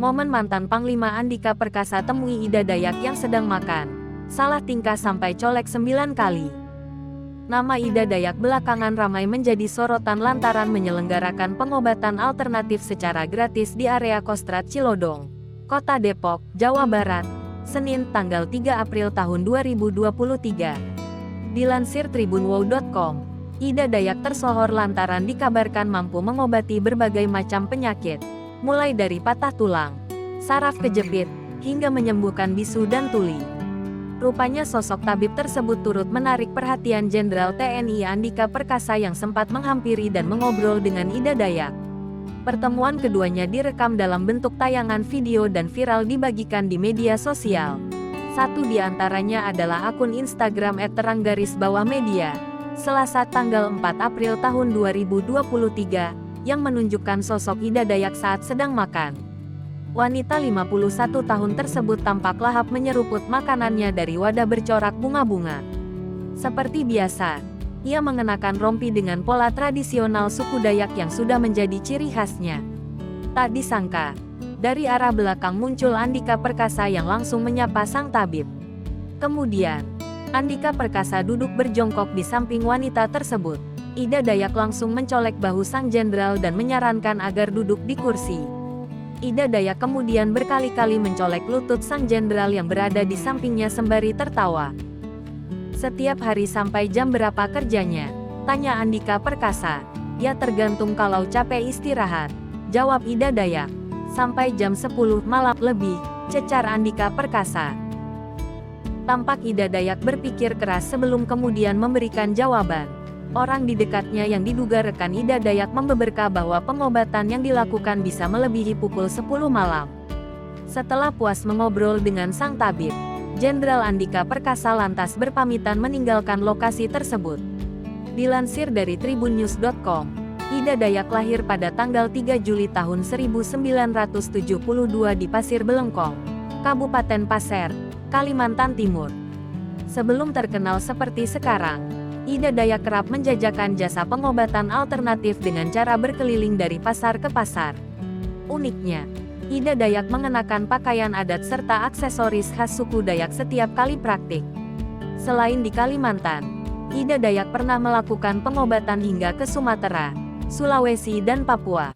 Momen mantan Panglima Andika Perkasa temui Ida Dayak yang sedang makan. Salah tingkah sampai colek 9 kali. Nama Ida Dayak belakangan ramai menjadi sorotan lantaran menyelenggarakan pengobatan alternatif secara gratis di area Kostrad Cilodong, Kota Depok, Jawa Barat, Senin tanggal 3 April tahun 2023. Dilansir tribunwow.com, Ida Dayak tersohor lantaran dikabarkan mampu mengobati berbagai macam penyakit, mulai dari patah tulang, saraf kejepit, hingga menyembuhkan bisu dan tuli. Rupanya sosok tabib tersebut turut menarik perhatian Jenderal TNI Andika Perkasa yang sempat menghampiri dan mengobrol dengan Ida Dayak. Pertemuan keduanya direkam dalam bentuk tayangan video dan viral dibagikan di media sosial. Satu di antaranya adalah akun Instagram @terang_media, Selasa tanggal 4 April tahun 2023, yang menunjukkan sosok Ida Dayak saat sedang makan. Wanita 51 tahun tersebut tampak lahap menyeruput makanannya dari wadah bercorak bunga-bunga. Seperti biasa, ia mengenakan rompi dengan pola tradisional suku Dayak yang sudah menjadi ciri khasnya. Tak disangka, dari arah belakang muncul Andika Perkasa yang langsung menyapa sang tabib. Kemudian, Andika Perkasa duduk berjongkok di samping wanita tersebut. Ida Dayak langsung mencolek bahu sang jenderal dan menyarankan agar duduk di kursi. Ida Dayak kemudian berkali-kali mencolek lutut sang jenderal yang berada di sampingnya sembari tertawa. "Setiap hari sampai jam berapa kerjanya?" tanya Andika Perkasa. "Ya tergantung, kalau capek istirahat," jawab Ida Dayak. "Sampai jam 10 malam lebih," cecar Andika Perkasa. Tampak Ida Dayak berpikir keras sebelum kemudian memberikan jawaban. Orang di dekatnya yang diduga rekan Ida Dayak membeberkan bahwa pengobatan yang dilakukan bisa melebihi pukul 10 malam. Setelah puas mengobrol dengan sang tabib, Jenderal Andika Perkasa lantas berpamitan meninggalkan lokasi tersebut. Dilansir dari tribunnews.com, Ida Dayak lahir pada tanggal 3 Juli tahun 1972 di Pasir Belengkong, Kabupaten Pasir, Kalimantan Timur. Sebelum terkenal seperti sekarang, Ida Dayak kerap menjajakan jasa pengobatan alternatif dengan cara berkeliling dari pasar ke pasar. Uniknya, Ida Dayak mengenakan pakaian adat serta aksesoris khas suku Dayak setiap kali praktik. Selain di Kalimantan, Ida Dayak pernah melakukan pengobatan hingga ke Sumatera, Sulawesi dan Papua.